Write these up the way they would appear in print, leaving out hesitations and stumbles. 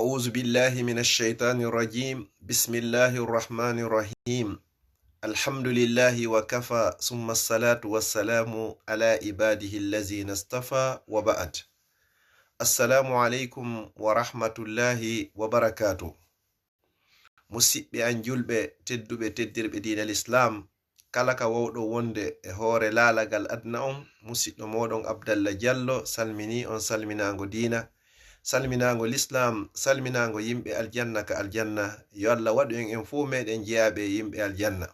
أعوذ بالله من الشيطان الرجيم بسم الله الرحمن الرحيم الحمد لله وكفى ثم الصلاة والسلام على عباده الذين اصطفى وبعد السلام عليكم ورحمة الله وبركاته musidɓe an julɓe tedduɓe teddirɓe diina l'islam kala ka wawɗo wonde e hoore laalagal adna on musidɗo moɗon Abdallah Diallo salmini on salminago diina salminago l'islam salminago yimɓe aljanna ka aljanna yo Allah waɗu en fu meɗen jeyaɓe yimɓe aljanna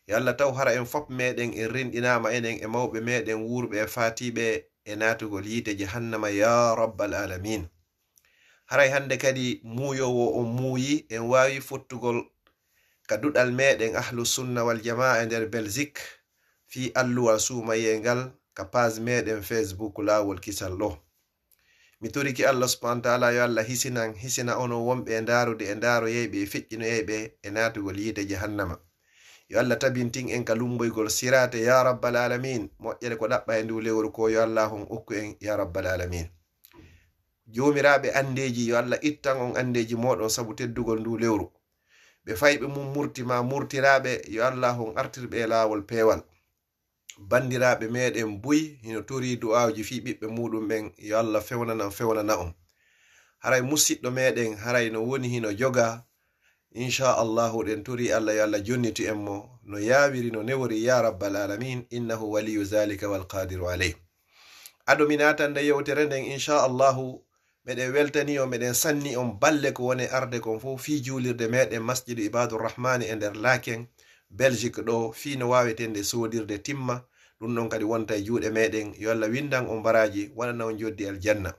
yo Allah taw hara en fop meɗen en rinɗinama enen e mawɓe meɗen wurɓe e fatiɓe e natugol yite jahannama ya rabbal alamin. Haray hande kadi muuyowo on muuyi en wawi fottugol ka duɗal meɗen ahlu sunna wal jamaa e nder Belgique fi alluwal sumayengal ka page meɗen Facebook lawol kisal ɗo. Mi turiki Allah subhanahu wa ta'ala yo Allah hisina ono wonɓe e ndarude e ndaro yeyɓe e feƴƴino yeyɓe e natugol yite jahannama. Yo Allah tabintin en ka lumboygol sirate ya rabbal alamin. Moƴƴere ko ɗaɓɓa e ndu lewru ko yo Allah hon okku en ya rabbal alamin. Jomiraɓe andeji yo Allah ittan on andeji moɗon sabu teddugol ndu lewru. Ɓe fayɓe mum murtima murtiraɓe yo Allah hon artirɓe lawol pewal. Bandiraɓe meɗen buy hino tori du'aji fi ɓiɓɓe muɗum ɓen yo Allah fewnana on. Haray musidɗo meɗen haray no woni hino joga insha Allahu ɗen tori Allah yo Allah jonnitu en mo no yawiri no newori ya rabbal alamin innahu waliyu zalika wal qadiru alayh. Ado minatande yewtere nden insha Allahu meɗen weltani o meɗen sanni on balle ko woni arde kon fof fi julirde meɗen masjidu ibadur rahmani e nder Laken Belgique ɗo fi no wawetende sodirde timma ɗum ɗon kadi wonta e juuɗe meɗen yo Allah windan on baraji waɗana on joddi aljanna.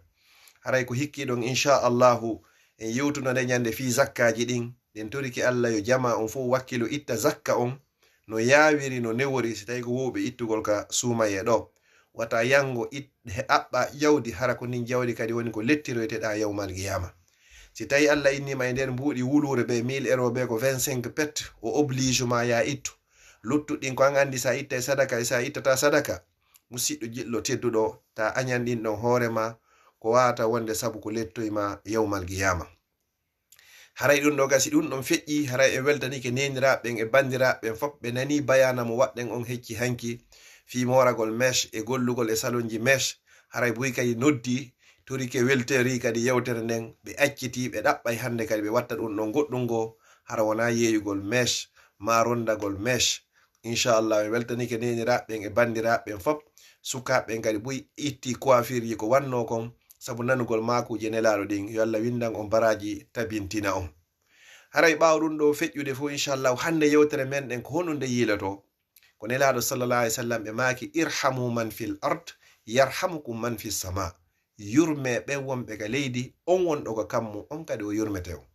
Haray ko hikkiɗon insha Allahu en yewtuno nde ñande fi zakkaji ɗin ɗen toriki Allah yo jama on fof wakkilo itta zakka on no yawiri no newori si tawi ko wowɓe ittugol ka sumaye ɗo wata yango aɓɓa jawdi hara ko nin jawdi kadi woni ko lettiroyteɗa yawmal qiyama. Si tawi Allah innima e nder mbuuɗi wulure be 1000 euro be ko 25 pet o oblige ma ya ittu luttuɗin ko an andi sa itta e sadaka e sa ittata sadaka musidɗo jiɗɗo tedduɗo ta añan ɗin ɗon hoorema ko wata wonde sabu ko lettoyma yawmal qiyama. Haray ɗum ɗo gasi ɗum ɗon feƴƴi haray e weltanike neniraɓen e bandiraɓen fop ɓe nani bayana mo waɗɗen on hecci hanki fi moragol mesh e gollugol e salonji mesh. Haray buy kadi noddi torike welteri kadi yewtere nden ɓe acciti ɓe ɗaɓɓay hande kadi ɓe watta ɗum ɗon goɗɗum go hara wona yeyugol mesh ma rondagol mesh. Inchallah ɓe weltanike neniraɓen e bandiraɓen fop sukaɓen kadi buy itti coiffure ko wanno kon sabu nanugol makuje nelaɗo ɗin yo Allah windan on baraji tabintina on. Haray ɓaw ɗum ɗo feƴƴude fo inchallah hande yewtere men ɗen ko honunde yilato ko nelaɗo sallallahu alaihi wasallam ɓe maki irhamu man fil ard yarhamukum man fis sama. Yurme ɓe wonɓe ka leydi on wonɗo ko kammu on kadi o yurmete on.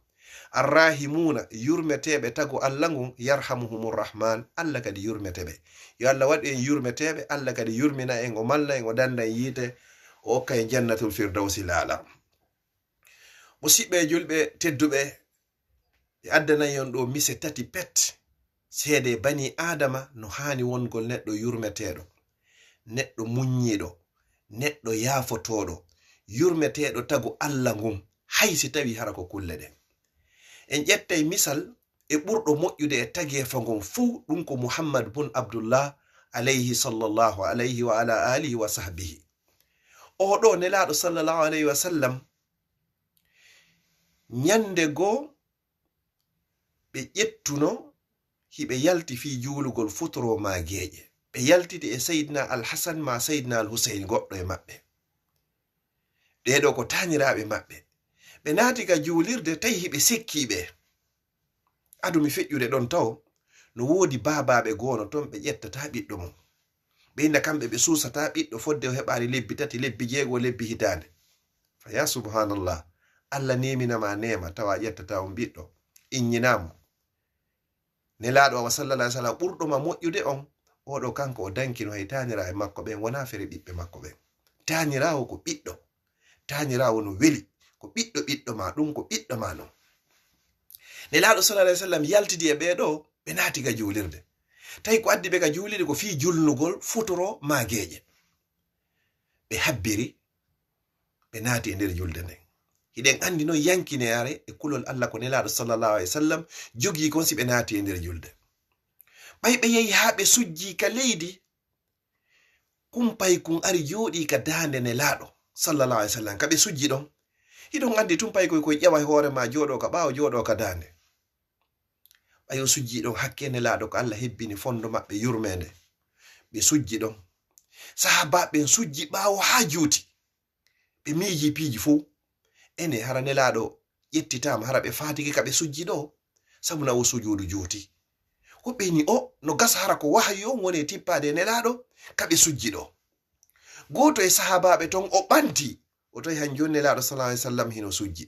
Arrahimuna yurmeteɓe tago Allah ngun yarhamuhumur rahman Allah kadi yurmeteɓe. Yo Allah waɗi en yurmeteɓe Allah kadi yurmina en o malla en o danda en yiite o okka en jannatul firdausi laala. Musidɓe julɓe tedduɓe ɓe addanayi on ɗo mise tati pet seede bani adama no hani wongol neɗɗo yurmeteɗo, neɗɗo muññiɗo, neɗɗo yaafotoɗo, yurmeteɗo tago Allah ngun haysi tawi hara ko kulle ɗen. En ƴettay misal e ɓurɗo moƴƴude e tagefa ngon fuu ɗum ko Muhammad bun Abdullah alayhi sallallahu alayhi wa ala alihi wa sahbihi. O ɗo nelaɗo sallallahu alayhi wa sallam ñande goo ɓe ƴettuno hiɓe yalti fi juulugol futuro mageje ɓe yaltiti e Sayyidina Al-Hasan ma Sayyidina Al-Husayn goɗɗo e maɓɓe ɗeɗo ko taniraɓe maɓɓe ɓe naati ka juulirde tawi hiɓe sekkiɓe adumi feƴƴude ɗon taw no woodi babaɓe goono ton ɓe ƴettata ɓiɗɗo mum ɓe inda kamɓe ɓe susata ɓiɗɗo fodde o heɓari lebbi 3 lebbi 6 lebbi hitande fa ya subhanallah Allah neminama nema tawa ƴettata on ɓiɗɗo inñinamo nelaɗo wa sallallahu alaihi wasallam ɓurɗoma moƴƴude on oɗo kanko o dankino hay tanira e makko ɓen wona fere ɓiɓɓe makko ɓen tanirawo ko ɓiɗɗo tanirawo no weli ko ɓiɗɗo ma ɗum ko ɓiɗɗo ma non. Nelaɗo sallallahu alaihi wasallam yaltidi e ɓeɗo ɓe naati ga julirde tawi ko addi ɓe ga julirde ko fi julnugol futuro mageje ɓe habbiri ɓe naati e nder julde nden hiɗen andi no yankineyare e kulol Allah ko nelaɗo sallallahu alaihi wasallam jogi kon si ɓe naati e nder julde. ɓay ɓe yehi ha ɓe sujji ka leydi, kumpay kun ari jooɗi ka dande nelaɗo sallallahu alaihi wasallam ka ɓe sujji ɗon. hiɗon andi tum pay koye ƴewa hoore ma jooɗo ka ɓaawo jooɗo ka dande. ɓayo sujji ɗon hakke nelaɗo ko Allah hebbini fondo maɓɓe yurmede, ɓe sujji ɗon. sahaba ɓen sujji ɓaawo ha juuti, ɓe miiji piiji fuu. ene hara nelaɗo ƴettitama hara ɓe fatiki ka ɓe sujji ɗo, sabuna o sujudu juuti. woɓɓe ni no gasa hara ko wahyu on woni tippade nelaɗo ka ɓe sujji ɗo. goto e sahabaɓe ton o ɓanti, o tawi han joni nelaɗo sallallahu alaihi wasallam hino sujji,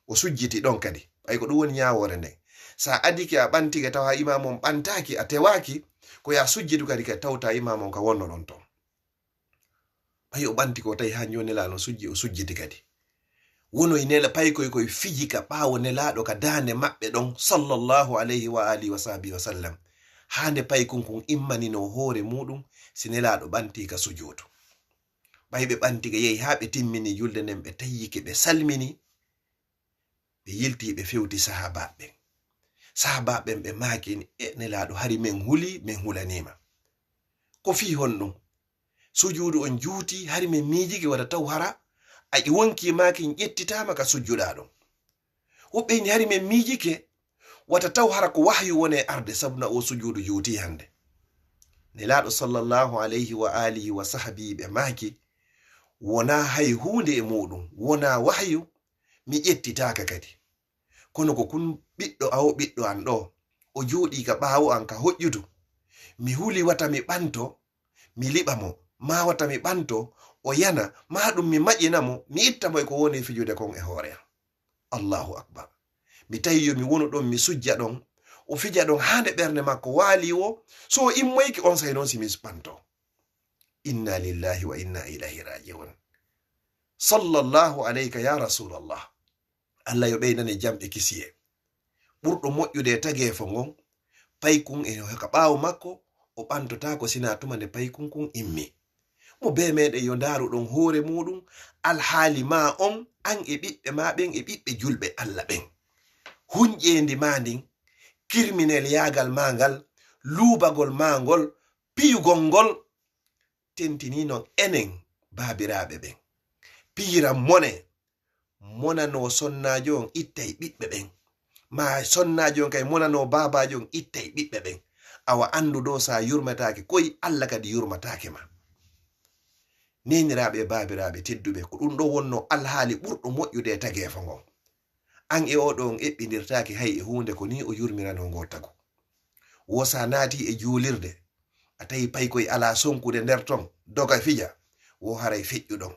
o sujjiti ɗon kadi. ɓay ko ɗum woni ñawore nden. sa adike a ɓantike tawa imamon ɓantaki a tewaki, ko ya sujjidu kadi ka tawta imamon ka wonno ɗon ton. ɓay o ɓanti ko tawi han joni nelaɗo sujji, o sujjiti kadi. wono e nela pay koye fiji ka ɓaawo nelaɗo ka dande maɓɓe ɗon sallallahu alaihi wa alihi wa sahbihi wa sallam. hande pay kunkun immanino hoore muɗum si nelaɗo ɓanti ka sujudu. ɓay ɓe ɓanti ka yehi ha ɓe timmini julde nden, ɓe tayyike, ɓe salmini, ɓe yilti, ɓe fewti sahabaɓen ɓe makini nelaɗo hari men huli, men hulanima. ko fi honɗum sujudu on juuti, hari men miijiki wada taw hara a wonki makin ƴettitama ka sujjuɗa ɗon. woɓɓe ni hari men miijike wata taw hara ko wahyu wone arde, sabuna o sujudu juuti hande. nelaɗo sallallahu alaihi wa alihi wa sahbihi ɓe maki wona hay hunde e muɗum, wona wahyu, mi ƴettitaka kadi. kono ko kun ɓiɗɗo awo ɓiɗɗo an ɗo, o jooɗi ka ɓaawo an ka hoƴƴudu, mi huli wata mi ɓanto, mi liɓa mo, ma wata mi ɓanto o yana, ma ɗum mi maƴinamo, mi itta moy ko woni fijude kon e hoore am. Allahu akbar. mi tawi yo mi wonu ɗon mi sujja ɗon, o fija ɗon hande ɓernde makko waali wo, so o immoyki on say noon si mi ɓanto. inna lillahi wa inna ilayhi raji'un. sallallahu alayka ya rasulallah. Allah yo ɓeydane jamɗe kisiye. ɓurɗo moƴƴude tageefo ngon, paykun e ka ɓaawo makko, o ɓantotako sina tuma nde paykun kun immi. mo be meɗen yo ndaru ɗon hoore muɗum, alhaali ma on, an e ɓiɓɓe ma ɓen e ɓiɓɓe julɓe Allah ɓen. hunƴendi ma ndin, kirminel yagal ma ngal, luubagol ma ngol, piyugol ngol, tentini non enen baabiraɓe ɓen. piiran monano sonnajo on ittay ɓiɓɓe ɓen, ma sonnajo on kay monano babajo on ittay ɓiɓɓe ɓen. awa andu ɗo sa yurmatake koy, Allah kadi yurmatake ma. neniraɓe baabiraɓe tedduɓe, ko ɗum ɗo wonno alhaali ɓurɗo moƴƴude tageefo ngon. an e oɗo on eɓɓidirtake hay e hunde ko ni o yurmirano ngo tagu. wosa naati e juulirde, a tawi pay koye ala sonkude nder ton, doga fija, wo haray feƴƴuɗon.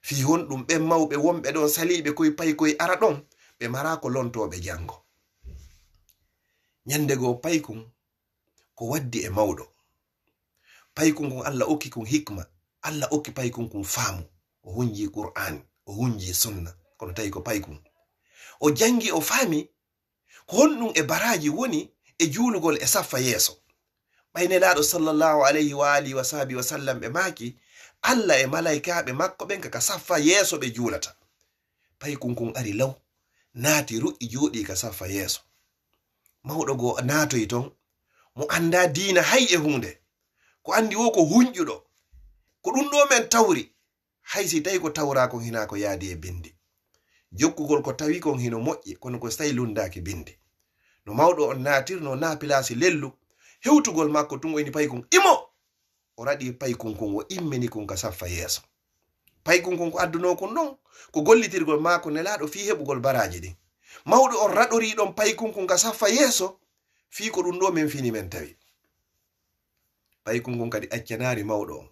fi honɗum ɓen mawɓe wonɓe ɗon saliɓe koye pay koye ara ɗon, ɓe mara ko lontoɓe jango. nyandego paykun ko waddi e mawɗo. paykun kun Allah okki kun hikma, Allah okki paykun kun faamu, o hunji Qur'an, o hunji sunna. kono tawi ko paykun o jangi, o faami ko honɗum e baraji woni e juulugol e saffa yeeso. ɓaynelaɗo sallallahu alayhi wa alihi wa sahbihi wa sallam ɓe maki Allah e malaikaɓe makko ɓen kaka saffa yeeso ɓe juulata. paykun kun ari law, naati ru'i jooɗi ka saffa yeeso. mawɗo go naatoyi ton, mo anda diina hay e hunde, ko andi wo ko hunƴuɗo, ko ɗum ɗo men tawri, hay si tawi ko tawra kon hina ko yaadi e bindi. jokkugol ko tawi kon hino moƴƴi, kono ko tawi lundaki bindi. no mawɗo on naatirno na pilasi lellu, hewtugol makko tun woni paykun imo, o raɗi paykun kun, o immini kun ka saffa yeeso. paykun kun ko adduno kun ɗon ko gollitirgol makko nelaɗo fi heɓugol baraji ɗin. mawɗo on raɗori ɗon paykun kun ka saffa yeeso, fi ko ɗum ɗo men fini men tawi. paykun kun kadi accanari mawɗo on,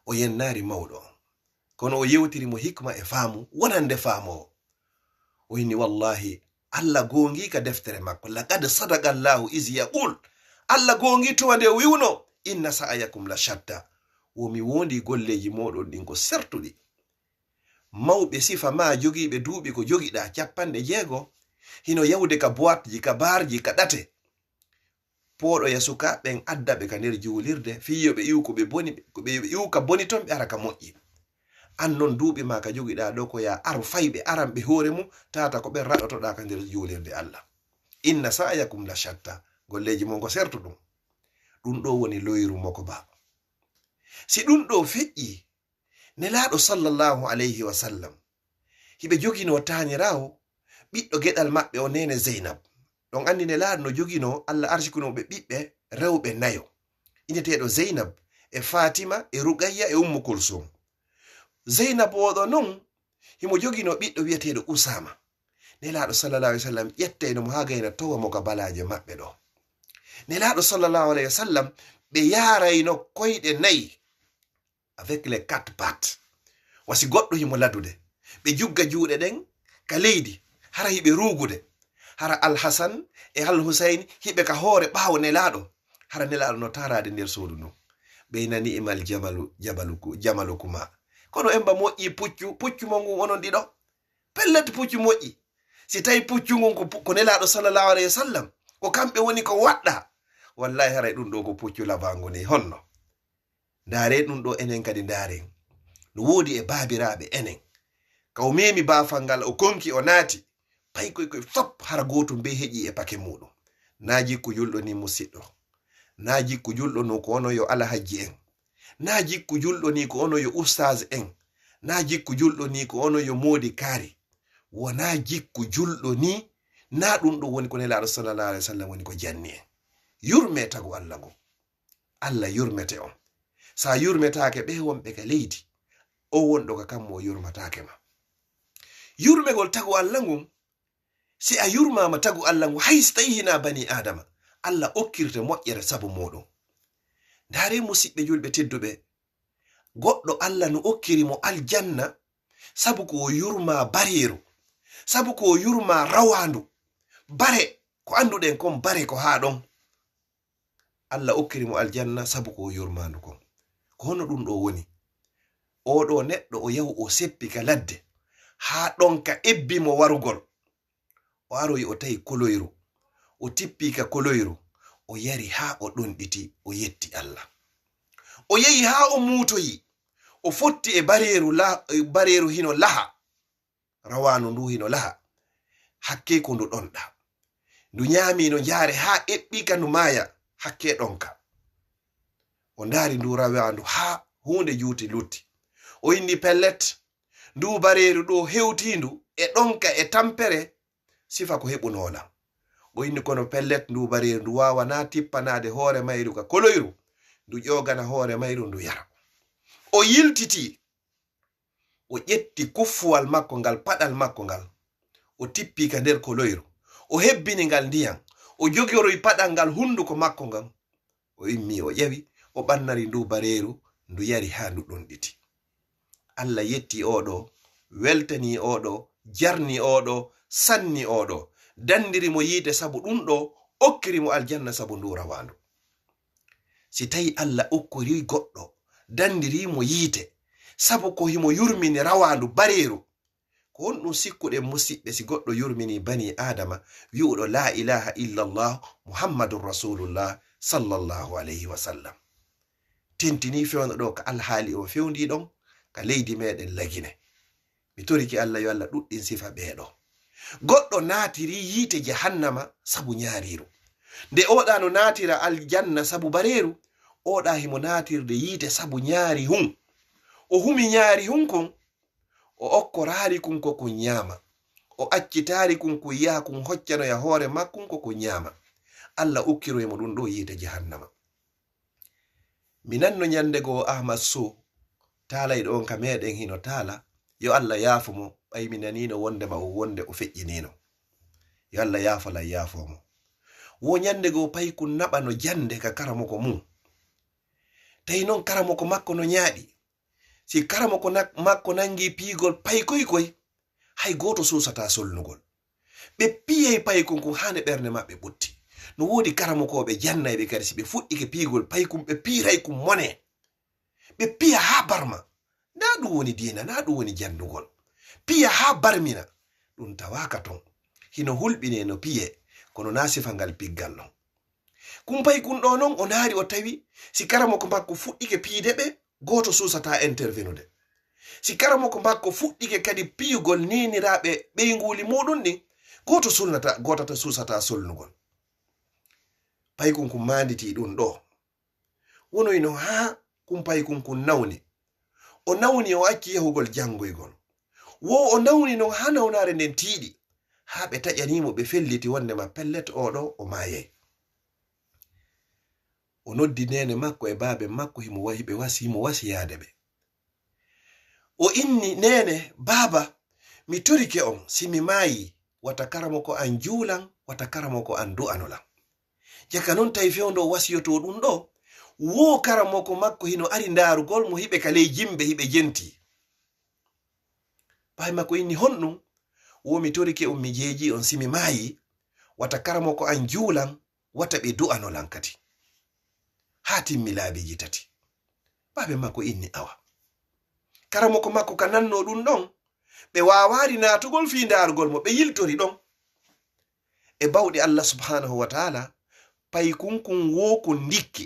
o yennari mawɗo on, kono o yewtiri mo hikma e faamu wonande faamowo. o yini wallahi Allah gongi ka deftere makko, laqad sadaqa Allahu iz yaqul, Allah gongi tuma nde wiwno inna sa'ayakum la shatta, womi wondi golleji moɗon ɗin ko sertuɗi. mawɓe sifa ma jogiɓe duuɓi ko jogiɗa 60 hino yawde ka boîte ji, ka barji, ka ɗate. poɗo ya suka ɓen addaɓe ka nder juulirde, fiyoɓe iw ko ɓe boni, ko ɓe iw ka boni ton ɓe ara ka moƴƴi. an non duuɓi ma ka jogiɗa ɗo ko ya ar fayɓe aranɓe hoore mum tata ko ɓen raɗotoɗa ka nder julirde Allah. Inna sa'yakum la shatta, golleji mon ko sertu ɗum ɗo woni loyiru moko ba. Si ɗum ɗo feƴƴi nelaɗo sallallahu alayhi wa sallam hiɓe jogino tanirawo ɓiɗɗo geɗal maɓɓe o nene Zeynab. ɗon andi nelaɗo no jogino Allah arsikunoɓe ɓiɓɓe rewɓe nayo ineteɗo Zeynab e Fatima e Ruqayya e Ummu Kulsum. Zeynab oɗo non himo jogino ɓiɗɗo wiyeteɗo Usama. Nelaɗo sallallahu alayhi wa sallam ƴetteno mo ha gayna towa mo ka balaje maɓɓe ɗo. Nelaɗo sallallahu alayhi wa sallam ɓe yarayno koyɗe nayi avec les 4 pattes. Wasi goɗɗo himo ladude ɓe jugga juuɗe ɗen ka leydi hara hiɓe rugude, hara Al-Hasan e Al-Husayn hiɓe ka hoore ɓawo nelaɗo, hara nelaɗo no tarade nder suudu no. Ɓe nani imal jamalu kuma kono emba moƴƴi puccu mo ngun onon ɗiɗo pellet puccu moƴƴi. Si tawi puccu ngun ko nelaɗo sallallahu alayhi wa sallam ko kamɓe woni ko waɗɗa, wallahi haray ɗum ɗo ko puccu labango ni honno. Ndare ɗum ɗo enen kadi ndaren no woodi e baabiraɓe enen kaw memi bafal ngal o konki o naati pay koy fop hara goto be heƴi e pake muɗum. Na jikku julɗo ni musidɗo, na jikku julɗo no ko ono yo alhaji en, na jikku julɗo ni ko ono yo ustaz en, na jikku julɗo ni ko ono yo modi kaari, wona jikku julɗo ni na ɗum ɗo woni ko nelaɗo sallallahu alaihi wasallam woni ko janni en. Yurme tagu Allah ngo, Allah yurmete on. Sa yurmetake ɓe wonɓe ka leydi o wonɗo ka kammo o yurmatake ma. Yurmegol tagu Allah ngun, si a yurmama tagu Allah ngun hay so tawi hina bani adama Allah okkirte moƴƴere sabu moɗon. Ndare musidɓe julɓe tedduɓe, goɗɗo Allah no okkiri mo aljanna sabu ko o yurma bareru, sabu ko o yurma rawandu. Bare ko anduɗen kon bare ko ha ɗon. Allah okkiri mo aljanna sabu ko o yurmandu kon. Ko hono ɗum ɗo woni oɗo neɗɗo o yahu o seppi ka ladde ha ɗon ka ebbi mo warugol. O aroyi o tawi koloyru, o tippi ka koloyru, o yari ha o ɗonɗiti, o yetti Allah. O yehi ha o mutoyi, o fotti e bareru hino laha, rawanu ndu hino laha, hakke ko ndu ɗonɗa. Ndu nyami no jare ha eɓɓika ndu maya, hakke ɗonka. O ndari ndu rawandu ha hunde juuti lutti. O indi pellet, ndu bareru ɗo hewtindu e ɗonka e tampere sifa ko heɓunola. O indi kono pellet ndu bareru ndu wawana tippanade hoore mayru ka koloyru, ndu ƴogana hoore mayru ndu yara. O yiltiti, o ƴetti kuffuwal makko ngal, paɗal makko ngal, o tippi ka nder koloyru, o hebbini ngal ndiyam, o jogoroy paɗal ngal hunduko makko ngal, o immi o ƴewi, o ɓannari ndu bareru ndu yari ha ndu ɗonɗiti. Allah yetti oɗo, weltani oɗo, jarni oɗo, sanni oɗo, dandiri mo yiide sabu ɗum ɗo, okkiri mo aljanna sabu ndu rawandu. Si tawi Allah okkori goɗɗo, dandiri mo yiite sabu ko himo yurmini rawandu bareru, ko on ɗum sikkuɗen musidɓe si goɗɗo yurmini bani adama wi'uɗo la ilaha illallah muhammadun rasulullah sallallahu alayhi wa sallam. Tentini fewno ɗo ka alhaali o fewndi ɗon ka leydi meɗen lagine. Mi toriki Allah yo Allah ɗuɗɗin sifa ɓeeɗo. Goɗɗo naatiri yiite jahannama sabu ñaariru. Nde oɗa no naatira aljanna sabu bareru, oɗa himo naatirde yiite sabu ñaari hun. O humi ñaari hun kon, o okkoraari kun ko kun ñaama, o accitaari kun kun yaha kun hoccanoya hoore makkun ko kun ñaama. Allah ukkiroymo ɗum ɗo yiite jahannama. Mi nanno nyande go Ahmad Sow taalay ɗon ka meɗen hino taala, yo Allah yaafo mo, ɓay mi nanino wonde ma o wonde o feƴƴinino. Yo Allah yaafola yaafomo. Wo nyande go pay kun naɓa no jande ka karamoko mum. Tawi non karamoko makko no ñaaɗi. Si karamoko makko nangi piigol pay koy hay goto susata solnugol. Ɓe piyey pay kun hande ɓernde maɓɓe ɓutti. No woodi karamokoɓe jannayɓe kadi si ɓe fuɗɗike piigol pay kum ɓe piiray kum mone. Ɓe piya ha barma. Na ɗum woni diina, na ɗum woni jandugol. Piya ha barmina, ɗum tawaka ton. Hino hulɓine no piye, kono na sifa ngal piggal non. Kumpay kun ɗo non o naari o tawi si karamoko makko fuɗɗike piide ɓe, goto susata intervenude. si karamoko makko fuɗɗike kadi piyugol neniraɓe ɓeyguli muɗum ɗin goto sulnata gotata susata solnugol paykon kum manditi ɗum ɗo wonoyno ha kum paykon kun nawni o nawni o acci yahugol jangoygol wo o nawni non ha nawnare nden tiiɗi ha ɓe taƴanimo ɓe felliti wondema pellet oɗo o mayay o noddi nene makko e baabe makko himo wahi ɓe himo wasiyade ɓe o inni nene baba mi torike on simi maayi wata karamoko an juulan wata karamoko an du'anolan jaka non tawi fewndo wasiyoto ɗum ɗo wo karamoko makko hino ari ndarugol mo hiɓe kale jimbe hiɓe jenti baay makko inni honɗum wo mi torike on mi jeeji on simi maayi wata karamoko an juulan wata ɓe du'anolan kadi ha timmi laabiji tati baabe makko inni awa karamoko makko ka nanno ɗum ɗon ɓe wawari natugol fi ndarugol mo ɓe yiltori ɗon e bawɗe Allah subhanahu wa ta'ala pay kunkun wo ko ndikki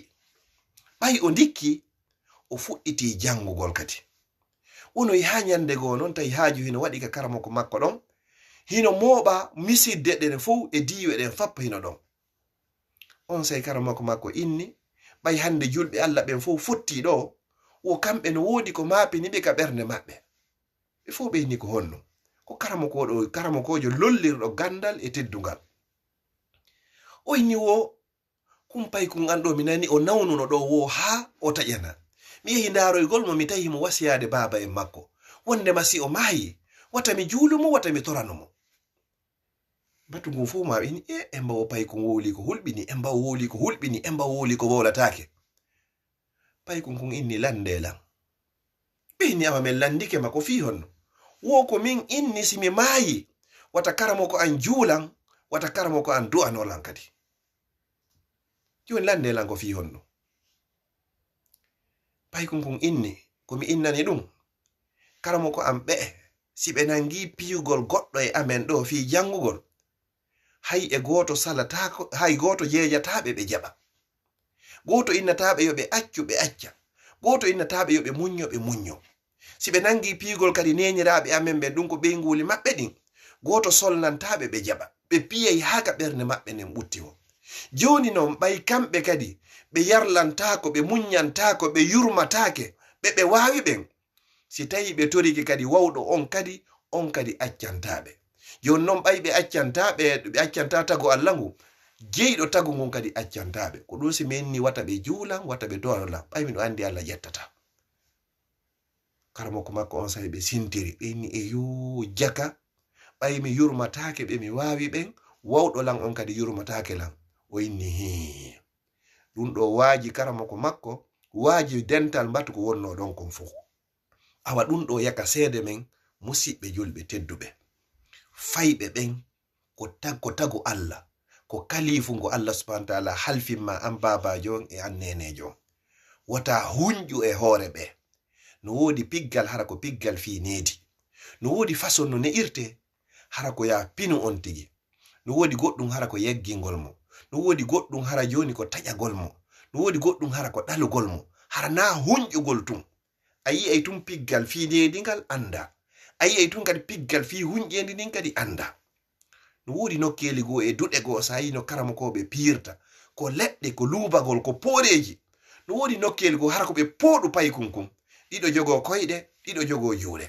ɓay o ndikki o fuɗɗiti jangugol kadi wonoyi ha nyandego non tawi haaju hino waɗi ka karamoko makko ɗon hino mooɓa misidde ɗen fof e diwe ɗen fappa hino ɗon on say karamoko makko inni ɓay hande julɓe Allah ɓen fof fotti ɗo wo kamɓe no woodi ko maapini ɓe ka ɓernde maɓɓe ɓe fof ɓe inni ko honno ko karamokojo lollirɗo gandal e teddungal o inni wo kumpay kun anɗo mi nani o nawnuno ɗo wo ha o taƴana mi yehi ndaroygol mo mi tawi mo wasiyade baba en makko wondema si o maayi wata mi juulumo wata mi toranomo batu ngun fof ma ini emba o pay kun woli ko hulɓini emba o woli ko hulɓini emba o woli ko wolatake pay kun inni landelan ɓe inni awa men landike ma ko fi honno wo ko min inni simi maayi wata karamoko an juulan wata karamoko an du'anolan kadi joni landelan ko fi honno pay kun inni komi innani ɗum karamoko an ɓe si ɓe nangi piyugol goɗɗo e amen ɗo fi jangugol hay e goto salatako hay goto jeejataɓe ɓe jaɓa goto innataɓe yo ɓe accu ɓe acca goto innataɓe yo ɓe munyo si ɓe nangi piyugol kadi neniraɓe amen ɓe ɗum ko ɓeyguli maɓɓe ɗin goto solnantaɓe ɓe jaɓa ɓe piyay ha ka ɓernde maɓɓe nden ɓutti o joni noon ɓay kamɓe kadi ɓe yarlantako ɓe munyantako ɓe yurmatake ɓe wawi ɓen si tawi ɓe toriki kadi wawɗo on kadi accantaɓe joni noon ɓay ɓe accanta tago Allah ngu jeyɗo tagu ngun kadi accantaɓe ko ɗum si menni wata ɓe juulan wata ɓe du'anolan ɓay miɗo andi Allah ƴettata karamoko makko on sawi ɓe sintiri ɓe inni e yo jaka ɓay mi yurmatake ɓe mi wawi ɓen wawɗo lan on kadi yurmatake lan o inni hi ɗum ɗo waaji karamoko makko waaji dental mbatu ko wonno ɗon kon fof awa ɗum ɗo yaka seede men musidɓe julɓe tedduɓe fayɓe ɓen ko tagu Allah ko kalifungo Allah subhanahu wa ta'ala halfinma an babajo e an nenejo wata hunƴu e hoore ɓe no woodi piggal hara ko piggal fi needi no woodi façon no ne'irte hara ko ya pinu on tigi no woodi goɗɗum hara ko yeggingol mo no woodi goɗɗum hara joni ko taƴagol mo no woodi goɗɗum hara ko ɗalugol mo hara na hunƴugol tum a yi'ay tum piggal fi needi ngal anda a yi'ay tum kadi piggal fi hunƴendi ndin kadi anda no woodi nokkeli goo e duɗe goo sa yi no karamokoɓe piirta ko leɗɗe ko luubagol ko pooreji no woodi nokkeli goo hara ko ɓe pooɗu pay kunkun ɗiɗo jogo koyɗe ɗiɗo jogo juuɗe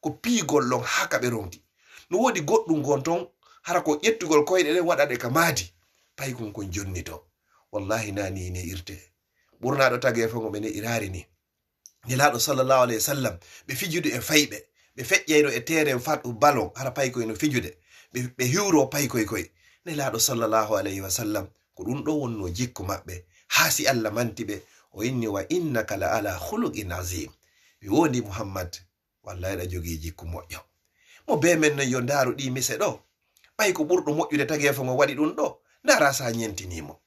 ko piigol ɗon haka ɓe ronti no woodi goɗɗum gon ton hara ko ƴettugol koyɗe ɗen waɗaɗe ka maadi pay kunkun jonnito wallahi nani ne irte ɓurnaɗo tagi fongo ɓe ne irari ni nelaɗo sallallahu alayhi wa sallam ɓe fijude e fayɓe ɓe feƴƴayno e teren faɗu ballon hara paykoy no fijude ɓe hiwro paykoy koy nelaɗo sallallahu alayhi wa sallam ko ɗum ɗo wonno jikku maɓɓe haa si Allah manti ɓe o inni wa innaka la ala khuluqin azim ɓe woni Muhammad wallahi ɗa jogii jikku moƴƴo mo be men non yo ndaaru ɗi mise ɗo ɓay ko ɓurɗo moƴƴude tageefo ngo waɗi ɗum ɗo ndara sa ñentinimo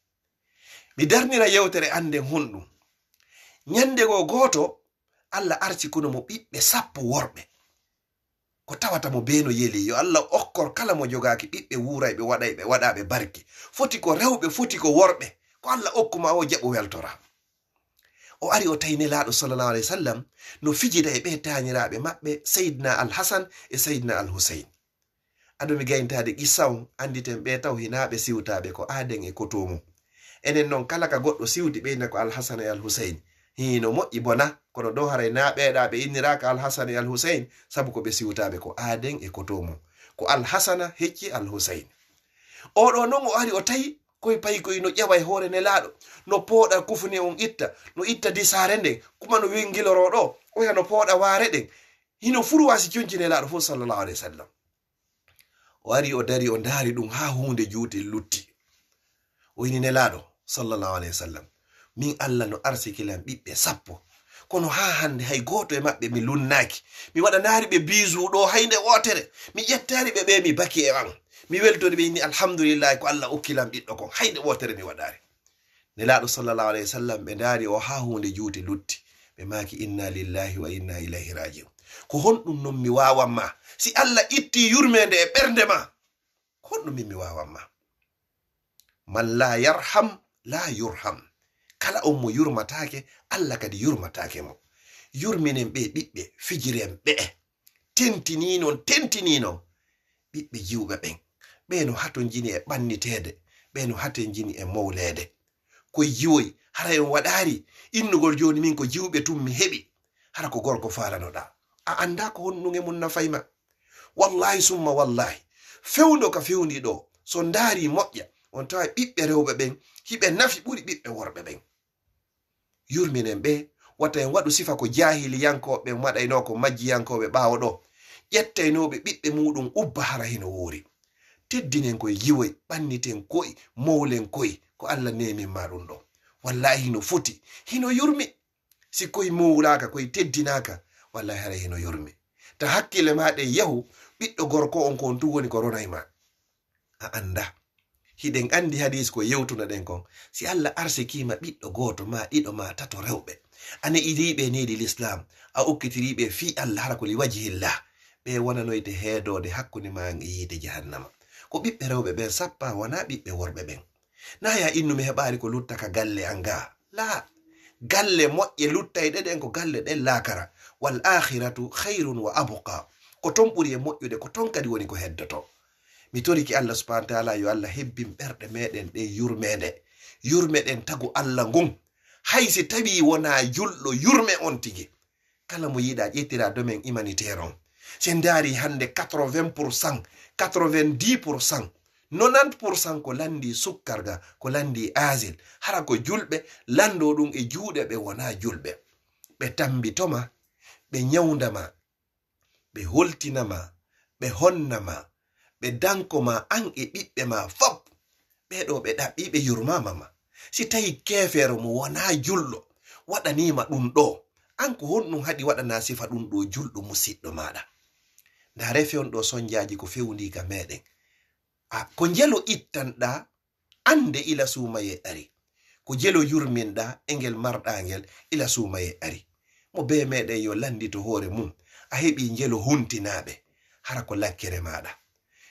mi darnira yewtere anden honɗum ñande go gooto Allah arci kono mo ɓiɓɓe 10 worɓe ko tawata mo beeno yeli yo Allah okkor kala mo jogaaki ɓiɓɓe wuurayɓe waɗayɓe waɗaɓe barki foti ko rewɓe foti ko worɓe ko Allah okkuma o jaɓo weltora o ari o tawi nelaɗo sallallahu alaihi wasallam no fijida e ɓe tañiraɓe maɓɓe Seydina Al-Hasan e Seydina Al-Husayn. Aɗumi gayntade qissaw anditen ɓe taw hinaɓe siwtaɓe ko aden e kotomo. Enen noon kala ka goɗɗo siwti ɓeyna ko Al-Hasan e Al-Husayn hino moƴƴi bona kono dow haray naɓeɗa ɓe inniraka Al-Hasan e Al-Husayn sabu ko ɓe siwtaɓe ko aden e kotomo, ko Al-Hasana hecci Al-Husayn. Oɗo noon o ari o tawi koye payi koye no ƴewa e hoore nelaɗo, no pooɗa kufuni on itta, no itta disare nden, kuma no wingiloro ɗo o ya no pooɗa waare ɗen, hino furu wasi conci nelaɗo fof sallallahu alaihi wasallam. O ari o dari o ndaari ɗum ha hunde juuti lutti. O yini nelaɗo sallallahu alaihi wasallam, min Allah no arsikilan ɓiɓɓe 10, kono ha hande hay goto e maɓɓe mi lunnaki, mi waɗanari ɓe bisu ɗo haynde wotere, mi ƴettari ɓe mi baki e an, mi weltori ɓe inni alhamdulillah ko Allah okkilam ɓiɗɗo kon, haynde wotere mi waɗari. Nelaɗo sallallahu alaihi wasallam ɓe ndaari o ha hunde juuti lutti, ɓe maki inna lillahi wa inna ilayhi raji'un. Ko honɗum non mi wawanma, si Allah itti yurmede e ɓernde ma, honɗum min mi wawanma. Man la yarham la yurham. Kala on mo yurmatake, Allah kadi yurmatake mo. Yurminen ɓe ɓiɓɓe fijiren ɓe, tentininon ɓiɓɓe jiwɓe ɓen, ɓe no haton jini e ɓannitede, ɓe no haton jini e mawlede. Koye jiwoy hara en waɗari innugol joni min ko jiwɓe tum mi heɓi, hara ko gorko falanoɗa, a anda ko honɗuge mum nafayma. Wallahi summa wallahi, fewndo ka fewndi ɗo so ndaari moƴƴa on tawa ɓiɓɓe rewɓe ɓen hiɓe nafi ɓuri ɓiɓɓe worɓe ɓen. Yurminen ɓe, wata en waɗu sifa ko jahiliyankoɓe waɗayno ko majjiyankoɓe ɓaawo ɗo, ƴettaynoɓe ɓiɓɓe muɗum ubba hara hino woori. Teddinen koye yiwoy, ɓanniten koye, mawlen koye, ko Allah nemin ma ɗum ɗo. Wallahi hino foti, hino yurmi. Si koye mawlaka, koye teddinaka, wallahi hara hino yurmi. Ta hakkille maɗe yahu, ɓiɗɗo gorko on ko on tu woni ko ronayma, a anda. Hiɗen andi hadis ko yewtuna ɗen kon, si Allah arsikima ɓiɗɗo goto ma, ɗiɗo ma, tato rewɓe, ane iliɓe nedi l'islam, a okkitiriɓe fi Allah hara ko li wajihillah, ɓe wonanoyde heedode hakkunde ma e yiide jahannama. Ko ɓiɓɓe rewɓe ɓen sappa wona ɓiɓɓe worɓe ɓen. Na ya innumi heɓari ko lutta ka galle an ga, la, galle moƴƴe luttayɗe ɗen ko galle ɗen laakara. Wal akhiratu khairun wa abqa. Ko ton ɓuri e moƴƴude, ko ton kadi woni ko heddoto. Mi toriki Allah subhanahu wa ta'ala yo Allah hebbin ɓerɗe meɗen ɗe yurmede, yurme ɗen tagu Allah ngun, haysi tawi wona julɗo yurme on tigi. Kala mo yiɗa ƴettira domaine humanitaire on, se ndaari hande 80%, 90%, 90% ko landi sukkarga, ko landi asil, hara ko julɓe lando ɗum e juuɗe ɓe wona julɓe. Ɓe tambitoma, ɓe nyawndama, ɓe holtinama, ɓe honnama, ɓe dankoma an e ɓiɓɓe ma fop. Ɓeɗo ɓe ɗaɓɓi ɓe yurmama ma. Si tawi kefere mo wona julɗo waɗanima ɗum ɗo, an ko honɗum haɗi waɗana sifa ɗum ɗo julɗo musidɗo maɗa. Nda refe on ɗo sonjaji ko fewndi ka meɗen. Ko jelo ittanɗa ande ila sumaye ari, ko jelo yurminɗa engel marɗangel ila sumaye ari. Mo be meɗen yo landito hoore mum, a heɓi jelo huntinaɓe hara ko lakkere maɗa.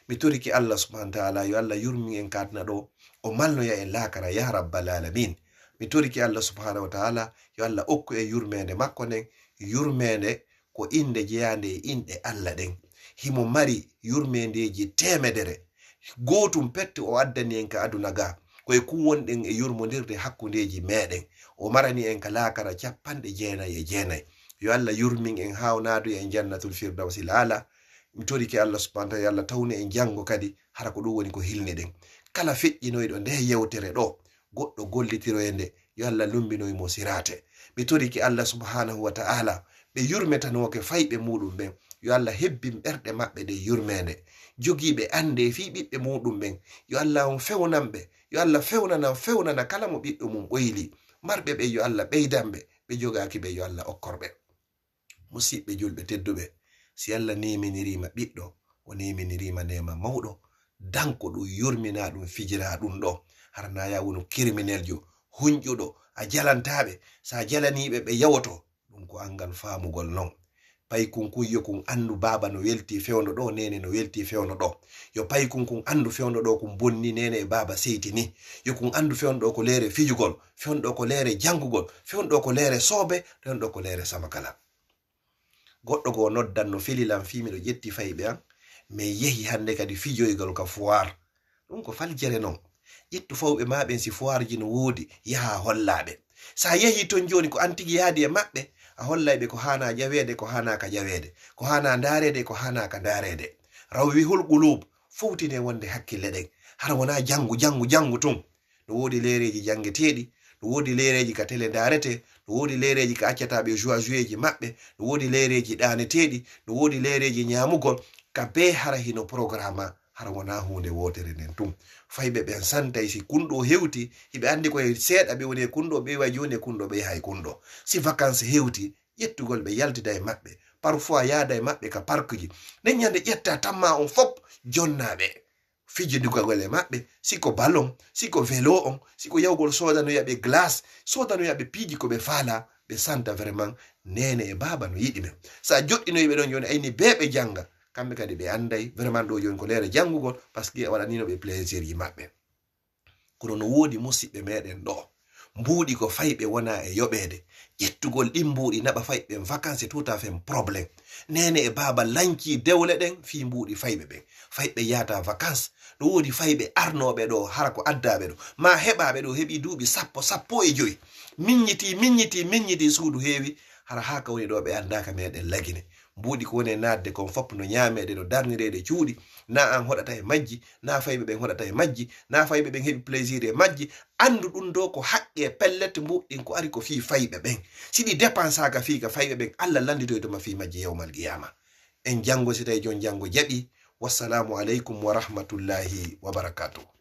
Mi toriki Allah subhanahu wa ta'ala yo Allah yurmi en katna ɗo, o malnoya en laakara ya rabbal alamin. Mi toriki Allah subhanahu wa ta'ala yo Allah okku e yurmede makko nden, yurmede ko inde jeyande e inɗe Allah ɗen. Himo mari yurmendeji temedere, gotum pette o addani en ka aduna ga, koye kuwonɗen e yurmodirde hakkundeji meɗen. O marani en ka laakara 99. Yo Allah yurmin en hawnadu en jannatul firdausil ala. Mi toriki Allah subhanahu wa ta'ala, Allah tawni en jango kadi hara ko ɗum woni ko hilni ɗen. Kala feƴƴinoyɗo nde yewtere ɗo, goɗɗo gollitiroyende, yo Allah lumbinoymo sirate. Mi toriki Allah subhanahu wa ta'ala, ɓe yurmetanoke fayɓe muɗum ɓen, yo Allah hebbin ɓerɗe maɓɓe ɗe yurmede, jogiiɓe ande fi ɓiɓɓe muɗum ɓen, yo Allah on fewnanɓe, yo Allah fewnana kala mo ɓiɗɗo mum ɓoyli, marɓe ɓe yo Allah ɓeydanɓe, ɓe jogaki ɓe yo Allah okkorɓe. Musidɓe julɓe tedduɓe, si Allah neminirima ɓiɗɗo, o neminirima nema mawɗo, danko ɗum yurmina ɗum fijira ɗum ɗo, harna ya wono crimineljo hunƴuɗo, a jalantaɓe, sa jalaniɓe ɓe yawoto, ɗum ko angal famugol non. paykun yo kun andu baba no welti fewndo ɗo, nene no welti fewndo ɗo. Yo paykun andu fewndo ɗo kun bonni, nene e baba seytini. Yo kun andu fewndo ɗo ko lere fijugol, fewndo ɗo ko lere jangugol, fewndo ɗo ko lere sobe, fewndo ɗo ko lere samakala. Goɗɗo go noddan no fililan fimi ɗo ƴetti fayɓe an, mais yehi hande kadi fijoygol ka foire. Ɗum ko faljere non. Ƴettu fawɓe maɓen si foire ji no woodi, yaha hollaɓe. Sa yehi ton joni ko antigi yaadi e maɓɓe, a hollayɓe ko hana ƴawede, ko hana ka ƴawede, ko hana darede, ko hana ka darede. Rawi hul qulub fowtine wonde hakkille ɗen. Hara wona jangu tun. No woodi lereji jangeteɗi, no woodi lereji ka tele darete, no woodi lereji ka accataɓe jouer ji maɓɓe, no woodi lereji ɗaneteɗi, no woodi lereji ñamugol, ka be hara hino programme hara wona hunde wotere nden tum. Fayɓe ɓen santay si kunɗo hewti, hiɓe andi koye seeɗa ɓe woni kunɗo, ɓe wa joni kunɗo ɓe hay kunɗo. Si vacance hewti, ƴettugol ɓe yaltida e maɓɓe, parfois yaada e maɓɓe ka parkuji. Nden ñande ƴetta tamma on fop jonnaɓe fijidugol e maɓɓe, siko ballon, siko vélo on, siko yawgol sodanoyaɓe glace, sodanoyaɓe piiji ko ɓe faala, ɓe santa vraiment nene e baba no yiɗi men. Sa joɗɗinoyɓe ɗon joni ayni beɓe janga, kamɓe kadi ɓe anday vraiment ɗo joni ko lere jangugol, par ce que waɗaninoɓe plaisir ji maɓɓe. Kono no woodi musidɓe meɗen ɗo, mbuuɗi ko fayɓe wona e yoɓede. Ƴettugol ɗin mbuuɗi naɓa fayɓe vacance tout à fait probléme. Nene e baba lanci dewle ɗen fi mbuuɗi fayɓe ɓen. Fayɓe yata vacance. No woodi fayɓe arnoɓe ɗo hara ko addaɓe ɗo. Ma heɓaɓe ɗo heɓi duuɓi sappo e joyi. Miññiti suudu heewi. Hara ha ka woni ɗo ɓe andaka meɗen lagine. Mbuuɗi ko woni nadde kon fop no ñamede no darnirede cuuɗi, na an hoɗata e majji, na fayɓe ɓen hoɗata e majji, na fayɓe ɓen heɓi plaisir e majji. Andu ɗum do ko haqqi e pellete mbuɗɗin ko ari ko fi fayɓe ɓen. Siɗi dépensaka fi ka fayɓe ɓen, Allah landitoytoma fi majji yawmal qiyama. En jango si tawi jon jango jaɓi. Wassalamu aleykum wa rahmatullahi wa barakatuh.